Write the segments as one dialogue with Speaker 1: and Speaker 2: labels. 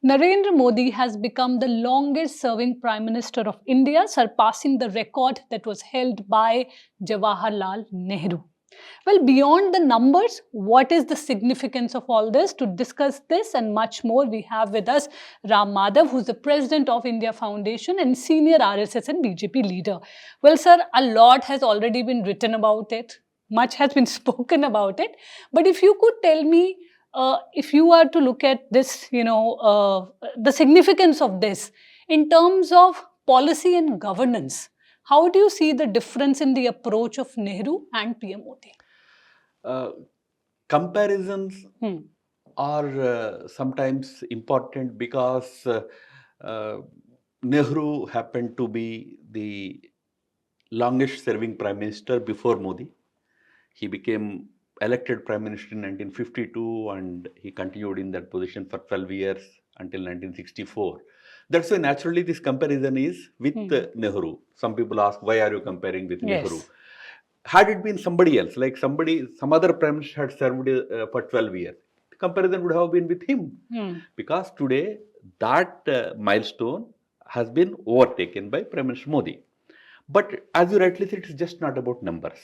Speaker 1: Narendra Modi has become the longest serving Prime Minister of India, surpassing the record that was held by Jawaharlal Nehru. Well, beyond the numbers, what is the significance of all this? To discuss this and much more, we have with us Ram Madhav, who's the president of India Foundation and senior RSS and BJP leader. Well, sir, a lot has already been written about it. Much has been spoken about it. But if you could tell me, if you are to look at this, the significance of this in terms of policy and governance, how do you see the difference in the approach of Nehru and PM Modi?
Speaker 2: Comparisons are sometimes important because Nehru happened to be the longest serving Prime Minister before Modi. He became elected Prime Minister in 1952 and he continued in that position for 12 years until 1964. That's why naturally this comparison is with Nehru. Some people ask, why are you comparing with Nehru? Had it been somebody else, like some other Prime Minister had served for 12 years, the comparison would have been with him. Because today that milestone has been overtaken by Prime Minister Modi. But as you rightly said, it's just not about numbers.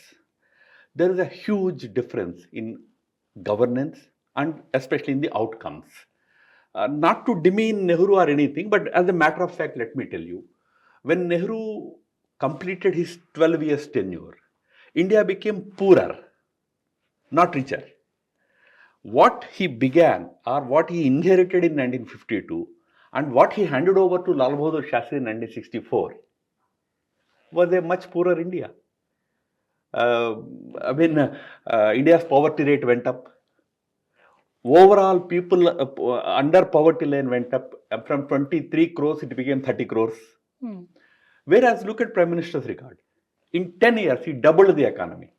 Speaker 2: There is a huge difference in governance and especially in the outcomes. Not to demean Nehru or anything, but as a matter of fact, let me tell you, when Nehru completed his 12 years tenure, India became poorer, not richer. What he began or what he inherited in 1952 and what he handed over to Lal Bahadur Shastri in 1964 was a much poorer India. India's poverty rate went up. Overall, people under poverty line went up. From 23 crores, it became 30 crores. Whereas, look at Prime Minister's record. In 10 years, he doubled the economy.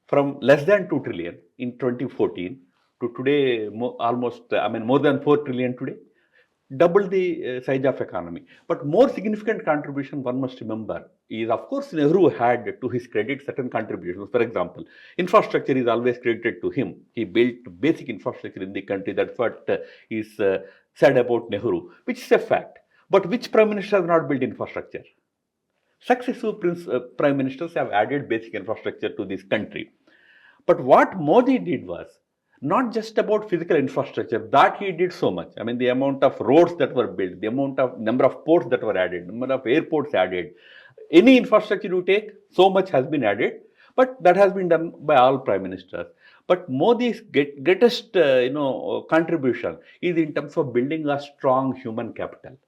Speaker 2: From less than 2 trillion in 2014 to today, more than 4 trillion today. Double the size of economy. But more significant contribution, one must remember, is of course Nehru had to his credit certain contributions. For example, infrastructure is always credited to him. He built basic infrastructure in the country. That's what is said about Nehru, which is a fact. But which Prime Minister has not built infrastructure? Successive Prime Ministers have added basic infrastructure to this country. But what Modi did was, not just about physical infrastructure, that he did so much. I mean, the amount of roads that were built, the number of ports that were added, number of airports added, any infrastructure you take, so much has been added, but that has been done by all prime ministers. But Modi's greatest contribution is in terms of building a strong human capital.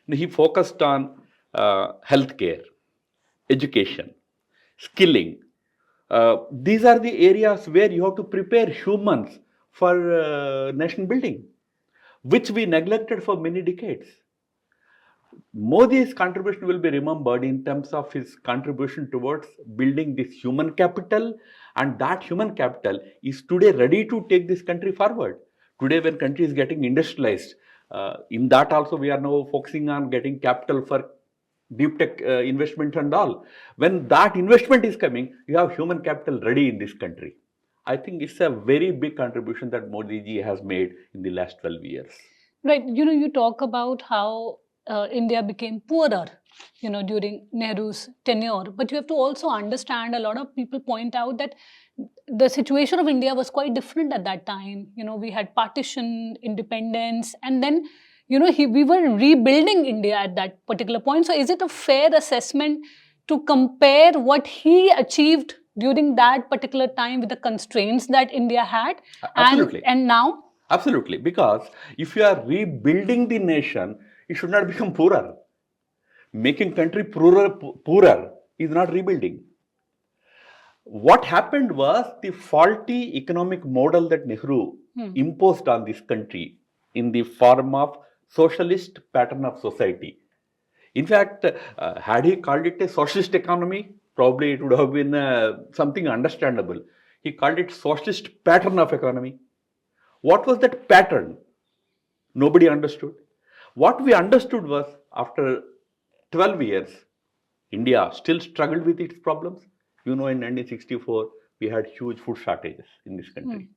Speaker 2: He focused on healthcare, education, skilling. These are the areas where you have to prepare humans for nation building, which we neglected for many decades. Modi's contribution will be remembered in terms of his contribution towards building this human capital, and that human capital is today ready to take this country forward. Today, when country is getting industrialized, in that also we are now focusing on getting capital for deep tech investment and all. When that investment is coming, you have human capital ready in this country. I think it's a very big contribution that Modi ji has made in the last 12 years.
Speaker 1: Right. You talk about how India became poorer, during Nehru's tenure. But you have to also understand, a lot of people point out that the situation of India was quite different at that time. We had partition, independence, and then, we were rebuilding India at that particular point. So is it a fair assessment to compare what he achieved during that particular time with the constraints that India had?
Speaker 2: Absolutely.
Speaker 1: And now?
Speaker 2: Absolutely, because if you are rebuilding the nation, it should not become poorer. Making country poorer is not rebuilding. What happened was the faulty economic model that Nehru imposed on this country in the form of socialist pattern of society. In fact, had he called it a socialist economy, probably it would have been something understandable. He called it socialist pattern of economy. What was that pattern? Nobody understood. What we understood was, after 12 years, India still struggled with its problems. In 1964, we had huge food shortages in this country.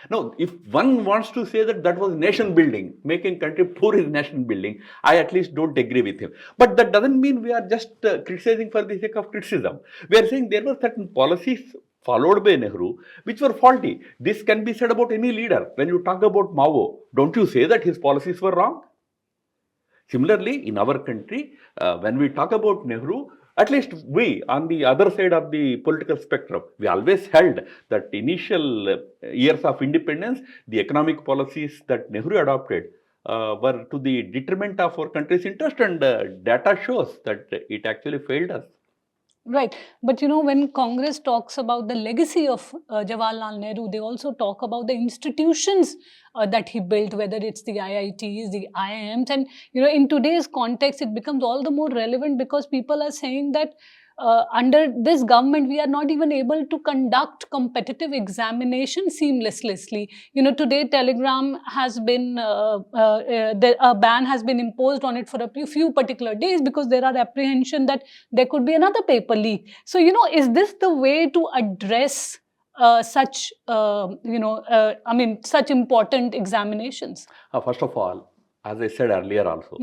Speaker 2: No, if one wants to say that that was nation building, making country poor is nation building, I at least don't agree with him. But that doesn't mean we are just criticizing for the sake of criticism. We are saying there were certain policies followed by Nehru which were faulty. This can be said about any leader. When you talk about Mao, don't you say that his policies were wrong? Similarly, in our country, when we talk about Nehru, at least we, on the other side of the political spectrum, we always held that initial years of independence, the economic policies that Nehru adopted were to the detriment of our country's interest, and data shows that it actually failed us.
Speaker 1: Right. But when Congress talks about the legacy of Jawaharlal Nehru, they also talk about the institutions that he built, whether it's the IITs, the IIMs. And, in today's context, it becomes all the more relevant because people are saying that under this government, we are not even able to conduct competitive examinations seamlessly. Today Telegram has been, a ban has been imposed on it for a few particular days because there are apprehension that there could be another paper leak. So, is this the way to address such, such important examinations?
Speaker 2: First of all, as I said earlier also,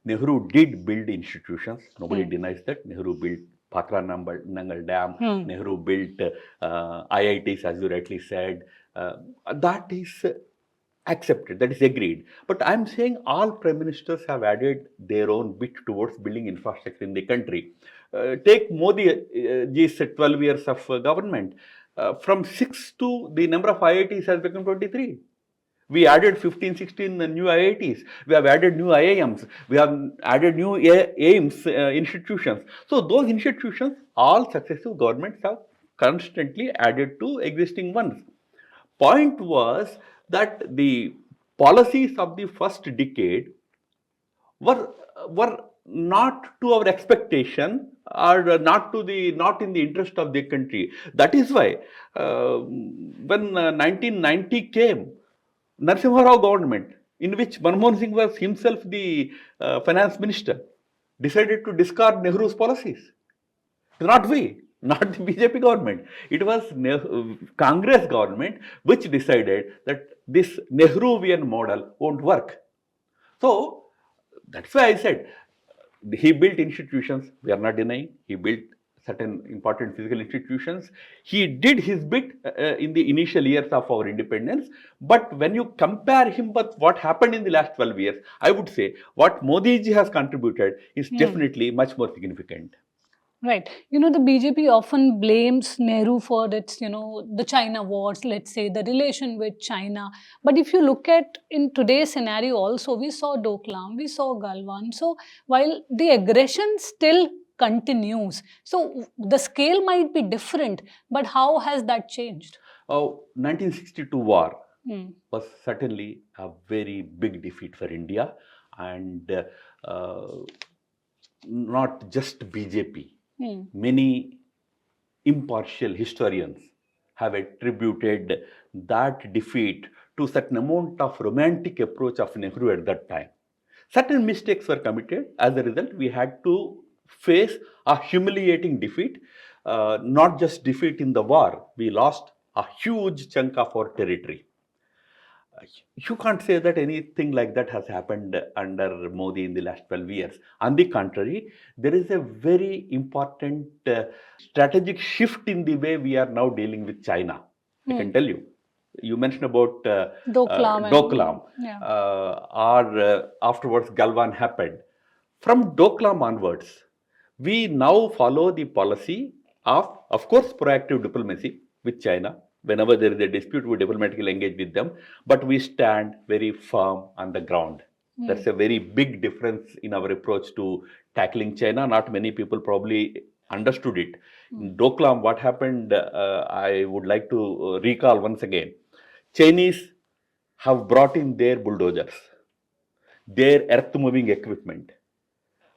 Speaker 2: Nehru did build institutions. Nobody denies that. Nehru built Bhakra Nangal Dam. Nehru built IITs, as you rightly said. That is accepted, that is agreed. But I'm saying all prime ministers have added their own bit towards building infrastructure in the country. Take Modi ji's 12 years of government. From 6 to the number of IITs has become 23. We added 15, 16 new IITs. We have added new IIMs. We have added new AIMS institutions. So those institutions, all successive governments have constantly added to existing ones. Point was that the policies of the first decade were not to our expectation, or not in the interest of the country. That is why when 1990 came, Narasimha Rao government, in which Manmohan Singh was himself the finance minister, decided to discard Nehru's policies. Not we, not the BJP government. It was Congress government which decided that this Nehruvian model won't work. So that's why I said he built institutions. We are not denying. He built certain important physical institutions. He did his bit in the initial years of our independence. But when you compare him with what happened in the last 12 years, I would say what Modi ji has contributed is definitely much more significant.
Speaker 1: Right. The BJP often blames Nehru for its, the China wars, let's say, the relation with China. But if you look at in today's scenario also, we saw Doklam, we saw Galwan. So while the aggression still continues, so the scale might be different, but how has that changed?
Speaker 2: 1962 war was certainly a very big defeat for India, and not just BJP. Many impartial historians have attributed that defeat to certain amount of romantic approach of Nehru at that time. Certain mistakes were committed. As a result, we had to face a humiliating defeat. Not just defeat in the war, we lost a huge chunk of our territory. You can't say that anything like that has happened under Modi in the last 12 years. On the contrary, there is a very important strategic shift in the way we are now dealing with China. I can tell you. You mentioned about Doklam, or afterwards Galwan happened. From Doklam onwards, we now follow the policy of course, proactive diplomacy with China. Whenever there is a dispute, we diplomatically engage with them, but we stand very firm on the ground. That's a very big difference in our approach to tackling China. Not many people probably understood it. In Doklam, what happened, I would like to recall once again. Chinese have brought in their bulldozers, their earth-moving equipment,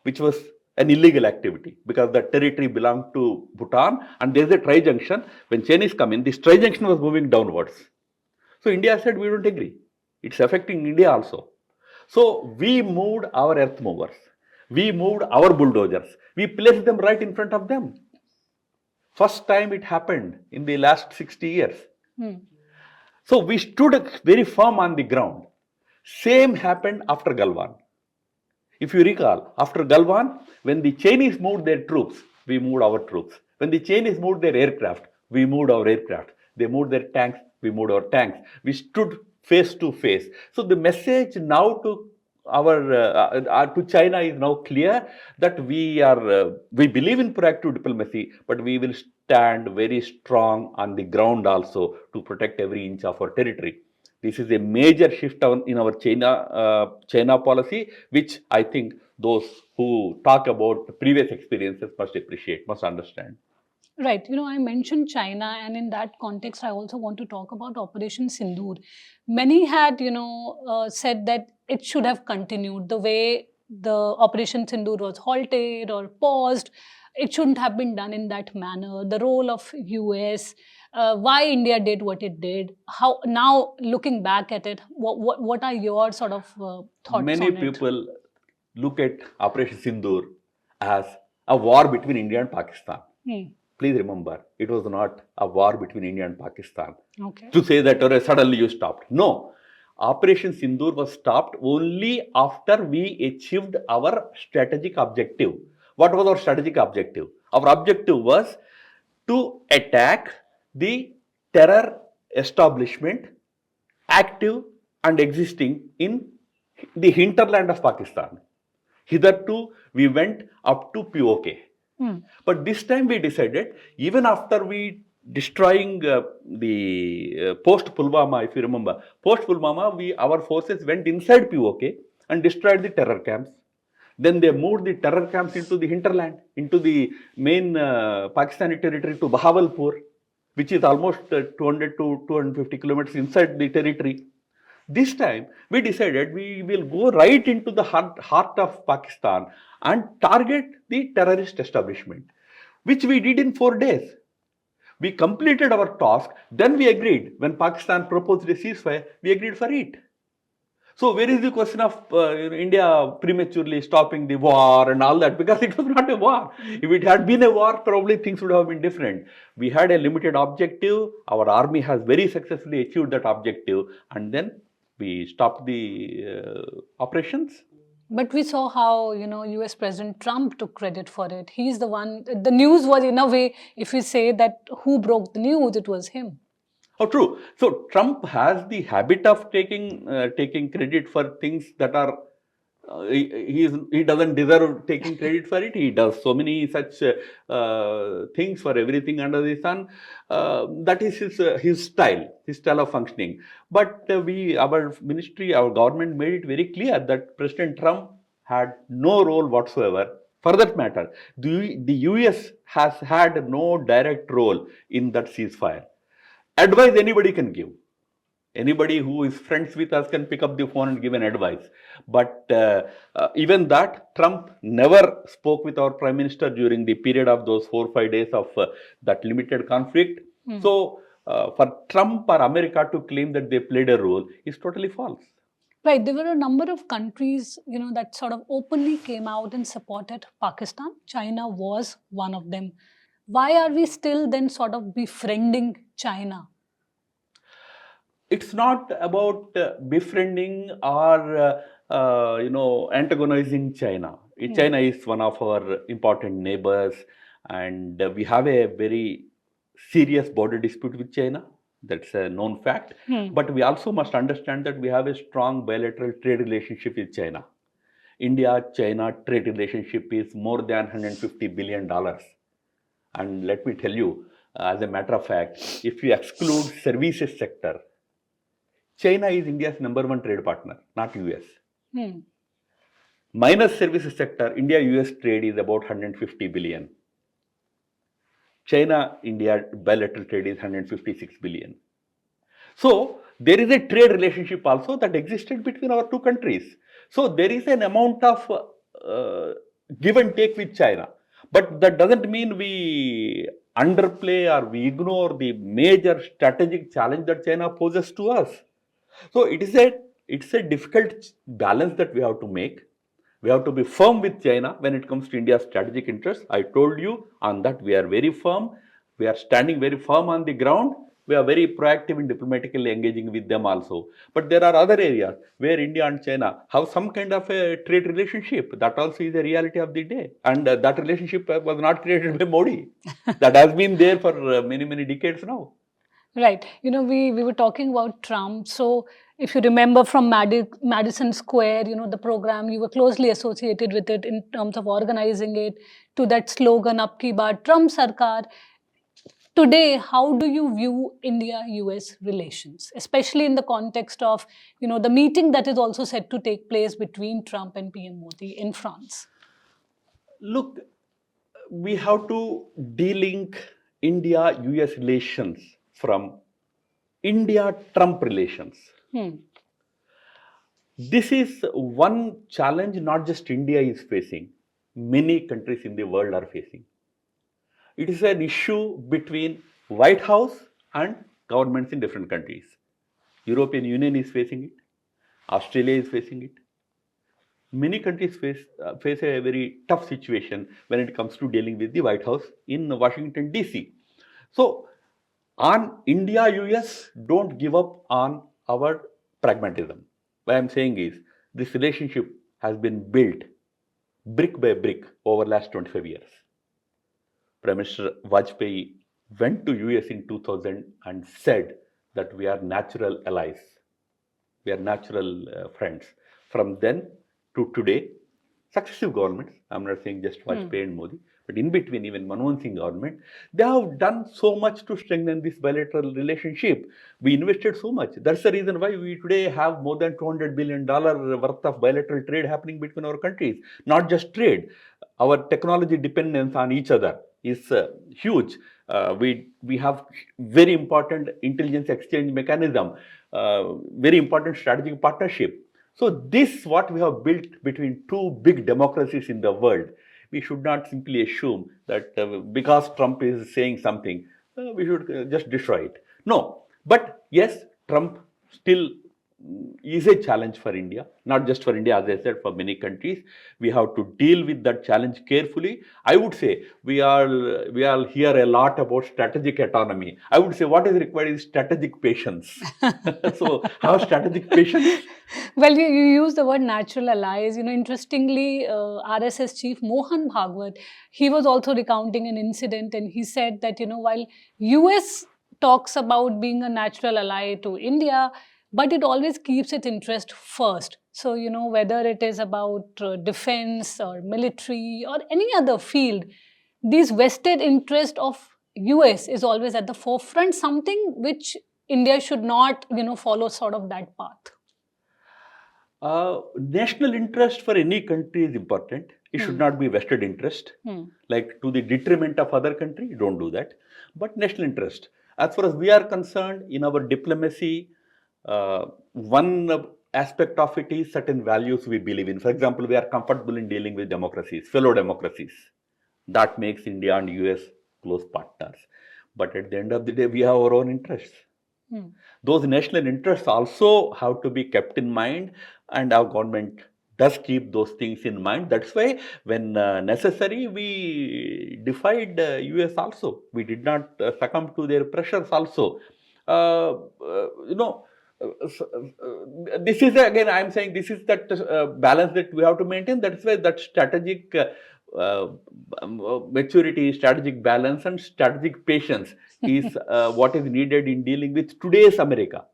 Speaker 2: which was an illegal activity because the territory belonged to Bhutan, and there's a tri-junction. When Chinese come in, this tri-junction was moving downwards. So India said, we don't agree. It's affecting India also. So we moved our earth movers. We moved our bulldozers. We placed them right in front of them. First time it happened in the last 60 years. So we stood very firm on the ground. Same happened after Galwan. If you recall, after Galwan, when the Chinese moved their troops, we moved our troops. When the Chinese moved their aircraft, we moved our aircraft. They moved their tanks, we moved our tanks. We stood face to face. So the message now to to China is now clear that we believe in proactive diplomacy, but we will stand very strong on the ground also to protect every inch of our territory. This is a major shift in our China policy, which I think those who talk about previous experiences must appreciate, must understand.
Speaker 1: Right. I mentioned China, and in that context, I also want to talk about Operation Sindhur. Many had, said that it should have continued the way the Operation Sindhur was halted or paused. It shouldn't have been done in that manner. The role of US, why India did what it did. How now, looking back at it, what are your sort of thoughts
Speaker 2: Many
Speaker 1: on it?
Speaker 2: people look at Operation Sindhur as a war between India and Pakistan. Please remember, it was not a war between India and Pakistan.
Speaker 1: Okay.
Speaker 2: To say that suddenly you stopped. No. Operation Sindhur was stopped only after we achieved our strategic objective. What was our strategic objective? Our objective was to attack the terror establishment active and existing in the hinterland of Pakistan. Hitherto, we went up to POK. But this time we decided, even after we destroying the post Pulwama, if you remember, post Pulwama, our forces went inside POK and destroyed the terror camps. Then they moved the terror camps into the hinterland, into the main Pakistani territory to Bahawalpur, which is almost 200 to 250 kilometers inside the territory. This time, we decided we will go right into the heart of Pakistan and target the terrorist establishment, which we did in 4 days. We completed our task, then we agreed. When Pakistan proposed a ceasefire, we agreed for it. So where is the question of India prematurely stopping the war and all that? Because it was not a war. If it had been a war, probably things would have been different. We had a limited objective. Our army has very successfully achieved that objective. And then we stopped the operations.
Speaker 1: But we saw how, US President Trump took credit for it. He's the one, the news was in a way, if we say that who broke the news, it was him.
Speaker 2: Oh, true. So Trump has the habit of taking credit for things that are he doesn't deserve taking credit for it. He does so many such things for everything under the sun. That is his style of functioning. But our ministry, our government made it very clear that President Trump had no role whatsoever. For that matter, the US has had no direct role in that ceasefire. Advice anybody can give. Anybody who is friends with us can pick up the phone and give an advice. But even that, Trump never spoke with our Prime Minister during the period of those 4 or 5 days of that limited conflict. So for Trump or America to claim that they played a role is totally false.
Speaker 1: Right. There were a number of countries, that sort of openly came out and supported Pakistan. China was one of them. Why are we still then sort of befriending China?
Speaker 2: It's not about befriending or antagonizing China. China is one of our important neighbors, and we have a very serious border dispute with China. That's a known fact. But we also must understand that we have a strong bilateral trade relationship with China. India-China trade relationship is more than $150 billion. And let me tell you, as a matter of fact, if you exclude services sector, China is India's #1 trade partner, not US. Minus services sector, India-US trade is about 150 billion. China-India bilateral trade is 156 billion. So there is a trade relationship also that existed between our two countries. So there is an amount of give and take with China. But that doesn't mean we underplay or we ignore the major strategic challenge that China poses to us. So it's a difficult balance that we have to make. We have to be firm with China when it comes to India's strategic interests. I told you on that we are very firm. We are standing very firm on the ground. We are very proactive in diplomatically engaging with them also. But there are other areas where India and China have some kind of a trade relationship. That also is a reality of the day. And that relationship was not created by Modi. That has been there for many, many decades now.
Speaker 1: Right. We were talking about Trump. So if you remember from Madison Square, the program, you were closely associated with it in terms of organizing it, to that slogan, Ab ki baar Trump Sarkar. Today, how do you view India-US relations, especially in the context of, the meeting that is also set to take place between Trump and PM Modi in France?
Speaker 2: Look, we have to de-link India-US relations from India-Trump relations. This is one challenge not just India is facing, many countries in the world are facing. It is an issue between White House and governments in different countries. European Union is facing it. Australia is facing it. Many countries face a very tough situation when it comes to dealing with the White House in Washington, D.C. So, on India, US, don't give up on our pragmatism. What I'm saying is, this relationship has been built brick by brick over the last 25 years. Prime Minister Vajpayee went to US in 2000 and said that we are natural allies. We are natural friends. From then to today, successive governments, I'm not saying just Vajpayee and Modi, but in between, even Manmohan Singh government, they have done so much to strengthen this bilateral relationship. We invested so much. That's the reason why we today have more than $200 billion worth of bilateral trade happening between our countries. Not just trade, our technology dependence on each other is huge. We have very important intelligence exchange mechanism, very important strategic partnership. So this what we have built between two big democracies in the world. We should not simply assume that because Trump is saying something, we should just destroy it. No, but yes, Trump still is a challenge for India, not just for India, as I said, for many countries. We have to deal with that challenge carefully. I would say we all hear a lot about strategic autonomy. I would say what is required is strategic patience. So have strategic patience.
Speaker 1: Well, you use the word natural allies. Interestingly, RSS chief Mohan Bhagwat, he was also recounting an incident, and he said that, while US talks about being a natural ally to India, but it always keeps its interest first. So, whether it is about defense or military or any other field, these vested interest of US is always at the forefront, something which India should not, follow sort of that path.
Speaker 2: National interest for any country is important. It should not be vested interest, like to the detriment of other country. Don't do that. But national interest. As far as we are concerned, in our diplomacy, one aspect of it is certain values we believe in. For example, we are comfortable in dealing with democracies, fellow democracies. That makes India and US close partners. But at the end of the day, we have our own interests. Those national interests also have to be kept in mind, and our government does keep those things in mind. That's why when necessary, we defied US also. We did not succumb to their pressures also. You know, this is again, I'm saying this is that balance that we have to maintain. That's why that strategic maturity, strategic balance, and strategic patience is what is needed in dealing with today's America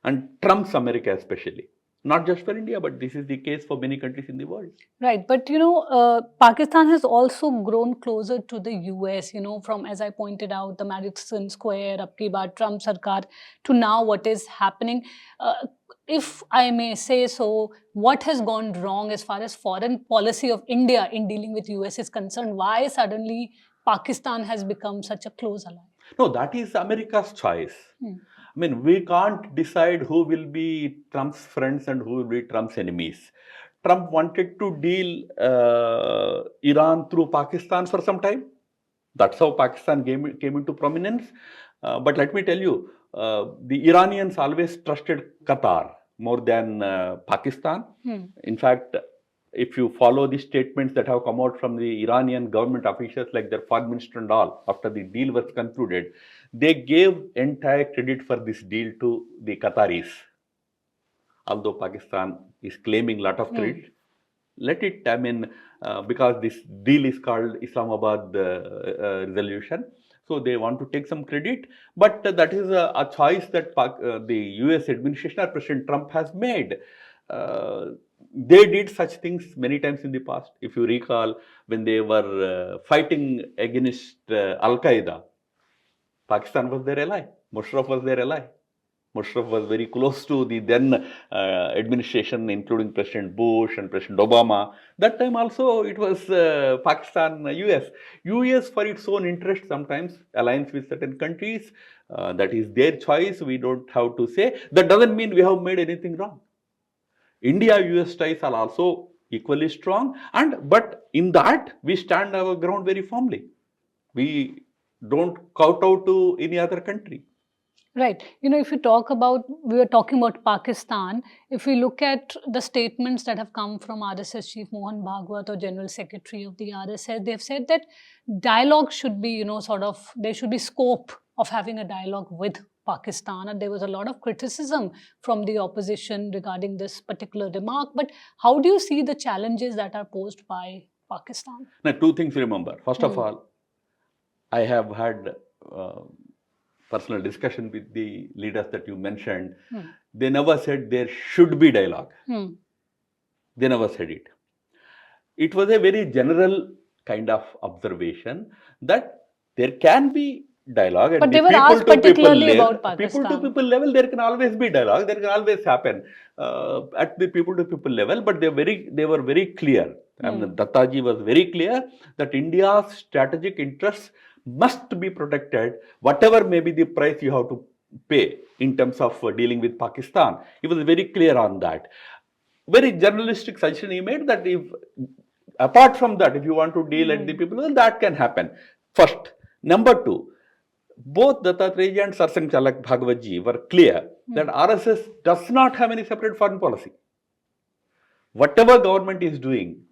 Speaker 2: and Trump's America, especially. Not just for India, but this is the case for many countries in the world.
Speaker 1: Right. But, Pakistan has also grown closer to the US, from, as I pointed out, the Madison Square, Ab ki baar Trump Sarkar, to now what is happening. If I may say so, what has gone wrong as far as foreign policy of India in dealing with US is concerned? Why suddenly Pakistan has become such a close ally?
Speaker 2: No, that is America's choice. I mean, we can't decide who will be Trump's friends and who will be Trump's enemies. Trump wanted to deal Iran through Pakistan for some time. That's how Pakistan came into prominence. But let me tell you, the Iranians always trusted Qatar more than Pakistan. In fact, if you follow the statements that have come out from the Iranian government officials, like their foreign minister and all, after the deal was concluded, they gave entire credit for this deal to the Qataris. Although Pakistan is claiming a lot of credit, let it, because this deal is called Islamabad resolution, so they want to take some credit, but that is a choice that the US administration or President Trump has made. They did such things many times in the past. If you recall, when they were fighting against Al Qaeda, Pakistan was their ally, Musharraf was their ally. Musharraf was very close to the then administration, including President Bush and President Obama. That time also it was Pakistan, US. US for its own interest sometimes aligns with certain countries. That is their choice. We don't have to say. That doesn't mean we have made anything wrong. India-US ties are also equally strong, but in that we stand our ground very firmly. We don't kowtow to any other country.
Speaker 1: Right. If you talk about, we were talking about Pakistan, if we look at the statements that have come from RSS Chief Mohan Bhagwat or General Secretary of the RSS, they've said that dialogue should be, there should be scope of having a dialogue with Pakistan. And there was a lot of criticism from the opposition regarding this particular remark. But how do you see the challenges that are posed by Pakistan?
Speaker 2: Now, two things to remember. First of all, I have had personal discussion with the leaders that you mentioned. They never said there should be dialogue. They never said it. It was a very general kind of observation that there can be dialogue.
Speaker 1: But they were asked particularly about Pakistan.
Speaker 2: People-to-people level, there can always be dialogue. There can always happen at the people-to-people level. But they were very clear. Dattaji was very clear that India's strategic interests must be protected, whatever may be the price you have to pay in terms of dealing with Pakistan. He was very clear on that. Very journalistic suggestion he made that if, apart from that, if you want to deal at the people, well, that can happen. First. Number two, both Dattatreya and Sarsang Chalak Bhagwatji were clear that RSS does not have any separate foreign policy. Whatever government is doing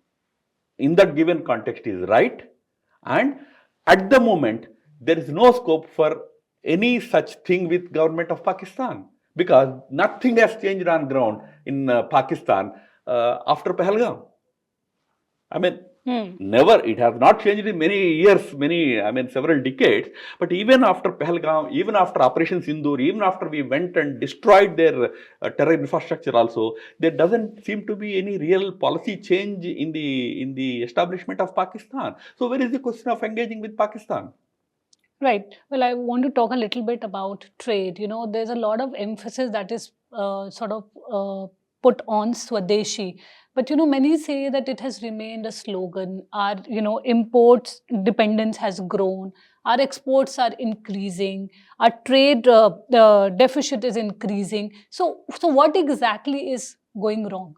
Speaker 2: in that given context is right, and at the moment, there is no scope for any such thing with government of Pakistan, because nothing has changed on ground in Pakistan after Pahalgam. Never. It has not changed in many years, several decades. But even after Pahalgam, even after Operation Sindhur, even after we went and destroyed their terror infrastructure also, there doesn't seem to be any real policy change in the establishment of Pakistan. So where is the question of engaging with Pakistan?
Speaker 1: Right. Well, I want to talk a little bit about trade. There's a lot of emphasis that is put on Swadeshi. But, many say that it has remained a slogan. Our, imports dependence has grown. Our exports are increasing. Our trade deficit is increasing. So what exactly is going wrong?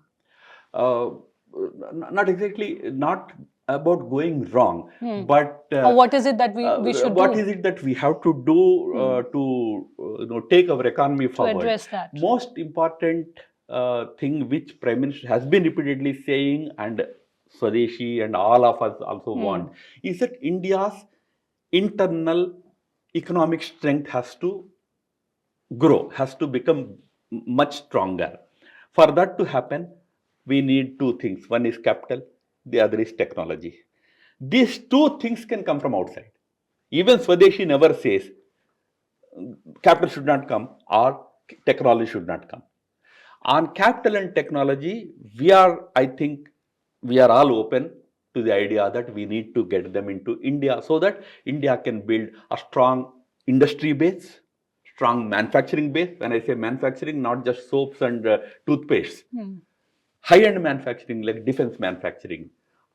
Speaker 2: Not exactly, not about going wrong, but
Speaker 1: what is it that we should do?
Speaker 2: What is it that we have to do to take our economy forward?
Speaker 1: To address that.
Speaker 2: Most important thing which Prime Minister has been repeatedly saying, and Swadeshi and all of us also want, is that India's internal economic strength has to grow, has to become much stronger. For that to happen, we need two things. One is capital, the other is technology. These two things can come from outside. Even Swadeshi never says capital should not come or technology should not come. On capital and technology, I think we are all open to the idea that we need to get them into India so that India can build a strong industry base, strong manufacturing base. When I say manufacturing, not just soaps and toothpastes. High-end manufacturing like defense manufacturing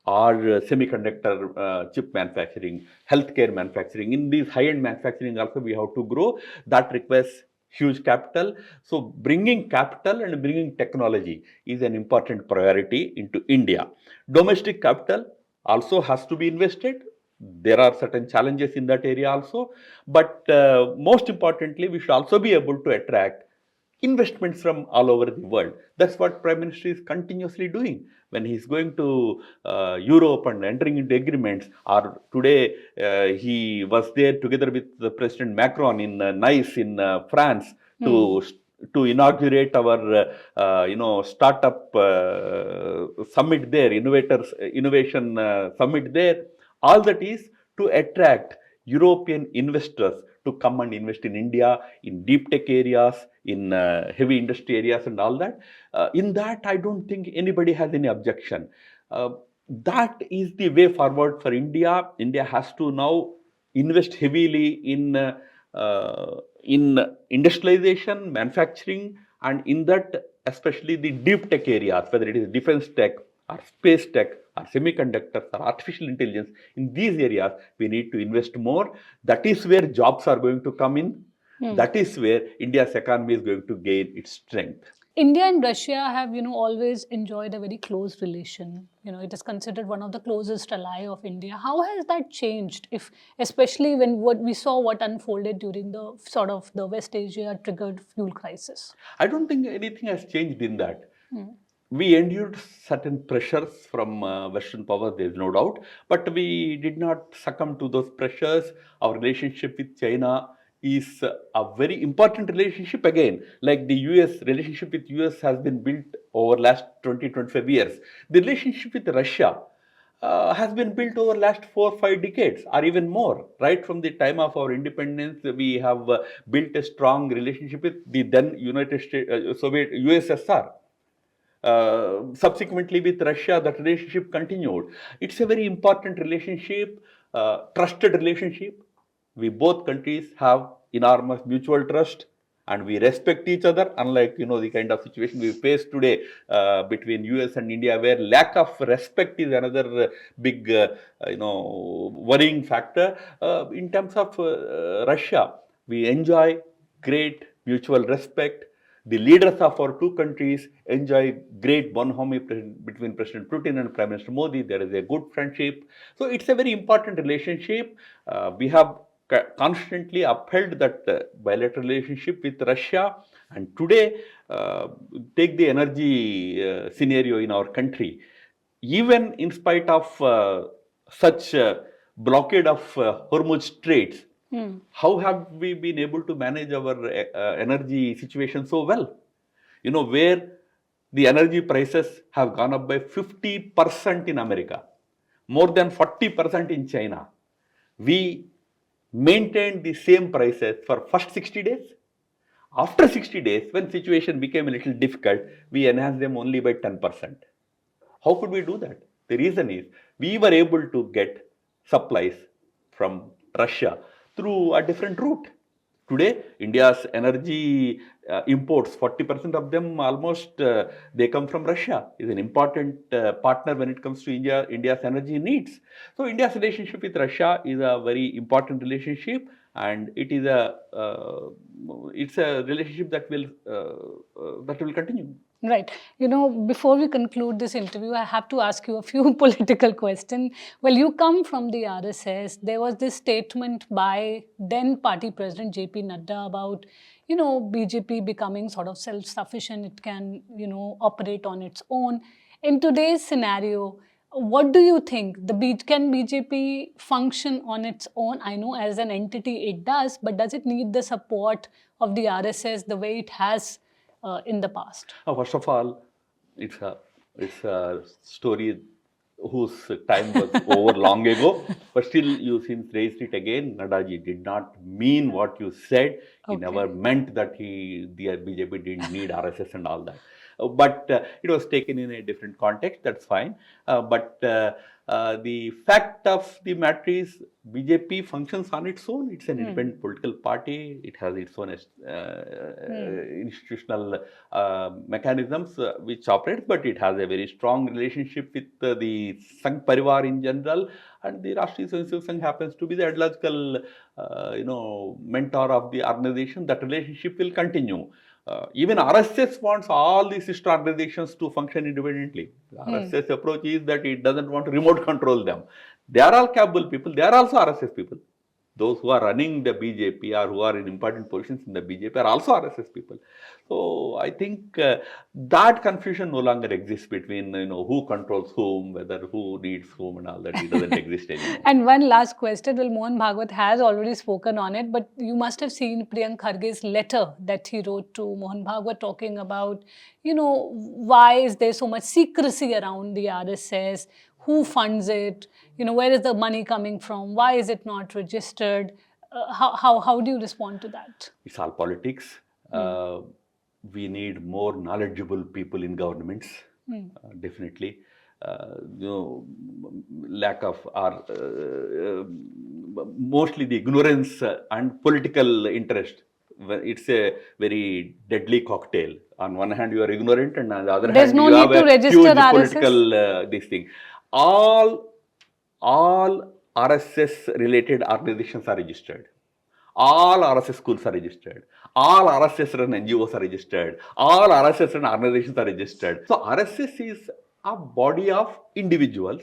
Speaker 2: or semiconductor chip manufacturing, healthcare manufacturing. In these high-end manufacturing also we have to grow. That requires huge capital. So bringing capital and bringing technology is an important priority into India. Domestic capital also has to be invested. There are certain challenges in that area also. But most importantly, we should also be able to attract investments from all over the world. That's what Prime Minister is continuously doing. When he's going to Europe and entering into agreements, or today he was there together with the President Macron in Nice in France to inaugurate our startup summit there, innovation summit there. All that is to attract European investors to come and invest in India in deep tech areas, in heavy industry areas, and all that. In that, I don't think anybody has any objection. That is the way forward for India. India has to now invest heavily in industrialization, manufacturing, and in that, especially the deep tech areas, whether it is defense tech or space tech or semiconductors or artificial intelligence. In these areas, we need to invest more. That is where jobs are going to come in. That is where India's economy is going to gain its strength.
Speaker 1: India and Russia have, always enjoyed a very close relation. It is considered one of the closest ally of India. How has that changed, if especially when we saw what unfolded during the sort of the West Asia triggered fuel crisis?
Speaker 2: I don't think anything has changed in that. We endured certain pressures from Western powers, there is no doubt, but we did not succumb to those pressures. Our relationship with China is a very important relationship again. Like the US, relationship with US has been built over last 20-25 years. The relationship with Russia has been built over last 4 or 5 decades or even more. Right from the time of our independence, we have built a strong relationship with the then United States, Soviet USSR. Subsequently, with Russia, that relationship continued. It's a very important relationship, trusted relationship. We both countries have enormous mutual trust, and we respect each other. Unlike the kind of situation we face today between US and India, where lack of respect is another big worrying factor. In terms of Russia, we enjoy great mutual respect. The leaders of our two countries enjoy great bonhomie between President Putin and Prime Minister Modi. There is a good friendship. So it's a very important relationship. We have constantly upheld that bilateral relationship with Russia. And today, take the energy scenario in our country. Even in spite of such blockade of Hormuz Straits, how have we been able to manage our energy situation so well? Where the energy prices have gone up by 50% in America, more than 40% in China. We maintained the same prices for first 60 days. After 60 days, when situation became a little difficult, we enhanced them only by 10%. How could we do that? The reason is we were able to get supplies from Russia through a different route. Today, India's energy imports, 40% of them almost, they come from Russia. Is an important partner when it comes to India's energy needs. So, India's relationship with Russia is a very important relationship, and it's a relationship that will continue.
Speaker 1: Right. Before we conclude this interview, I have to ask you a few political questions. Well, you come from the RSS. There was this statement by then party president JP Nadda about, BJP becoming sort of self-sufficient. It can, operate on its own. In today's scenario, what do you think? Can BJP function on its own? I know as an entity it does, but does it need the support of the RSS the way it has in the past?
Speaker 2: First of all, it's a story whose time was over long ago, but still you since raised it again. Nadaji did not mean what you said. He never meant that the BJP didn't need RSS and all that. But it was taken in a different context. That's fine. But the fact of the matter is, BJP functions on its own. It's an independent political party. It has its own institutional mechanisms which operate, but it has a very strong relationship with the Sangh Parivar in general, and the Rashtriya Swayamsevak Sangh happens to be the ideological mentor of the organization. That relationship will continue. Even RSS wants all the sister organizations to function independently. The RSS approach is that it doesn't want to remote control them. They are all capable people. They are also RSS people. Those who are running the BJP or who are in important positions in the BJP are also RSS people. So I think that confusion no longer exists between who controls whom, whether who needs whom, and all that. It doesn't exist anymore.
Speaker 1: And one last question. Well, Mohan Bhagwat has already spoken on it, but you must have seen Priyank Kharge's letter that he wrote to Mohan Bhagwat talking about, why is there so much secrecy around the RSS? Who funds it? Where is the money coming from? Why is it not registered? How do you respond to that?
Speaker 2: It's all politics. We need more knowledgeable people in governments, definitely. Lack of mostly the ignorance and political interest. It's a very deadly cocktail. On one hand, you are ignorant, and on the other
Speaker 1: There's
Speaker 2: hand,
Speaker 1: no
Speaker 2: you
Speaker 1: need
Speaker 2: have
Speaker 1: to
Speaker 2: a
Speaker 1: register
Speaker 2: huge
Speaker 1: RSS?
Speaker 2: political this thing. All RSS related organizations are registered. All RSS schools are registered. All RSS run NGOs are registered. All RSS run organizations are registered. So RSS is a body of individuals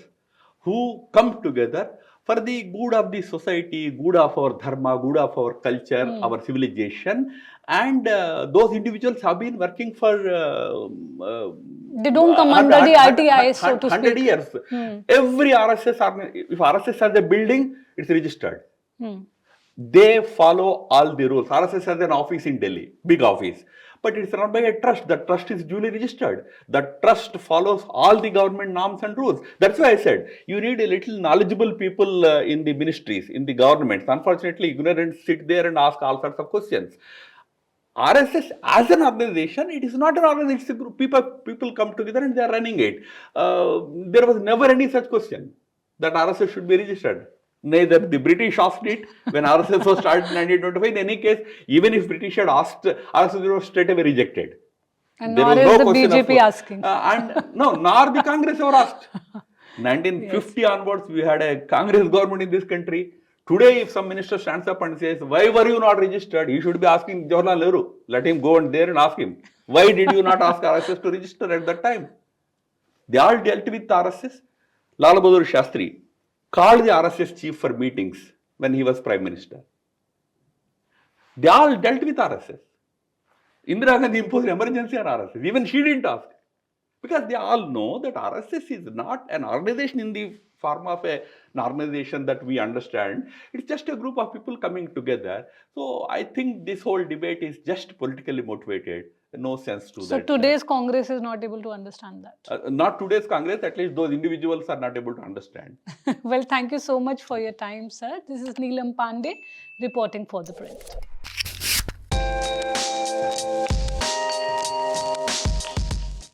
Speaker 2: who come together for the good of the society, good of our dharma, good of our culture, our civilization. And those individuals have been working for
Speaker 1: they don't come under the RTI, so to
Speaker 2: 100
Speaker 1: speak.
Speaker 2: years. Every RSS, if RSS has a building, it's registered. They follow all the rules. RSS has an office in Delhi, big office. But it's run by a trust. The trust is duly registered. The trust follows all the government norms and rules. That's why I said you need a little knowledgeable people in the ministries, in the governments. Unfortunately, ignorants sit there and ask all sorts of questions. RSS as an organization, it is not an organization. It's a group. People come together and they are running it. There was never any such question that RSS should be registered. Neither the British asked it when RSS was started in 1925. In any case, even if British had asked, RSS was straight away rejected.
Speaker 1: And nor is the BJP asking.
Speaker 2: Nor the Congress ever asked. 1950 onwards, we had a Congress government in this country. Today, if some minister stands up and says, why were you not registered? He should be asking Jawaharlal Nehru. Let him go there and ask him. Why did you not ask RSS to register at that time? They all dealt with RSS. Lal Bahadur Shastri called the RSS chief for meetings when he was Prime Minister. They all dealt with RSS. Indira Gandhi imposed emergency on RSS. Even she didn't ask. Because they all know that RSS is not an organization in the form of an organization that we understand. It's just a group of people coming together. So I think this whole debate is just politically motivated. No sense to that.
Speaker 1: So today's Congress is not able to understand that?
Speaker 2: Not today's Congress, at least those individuals are not able to understand.
Speaker 1: Well, thank you so much for your time, sir. This is Neelam Pandey reporting for The Print.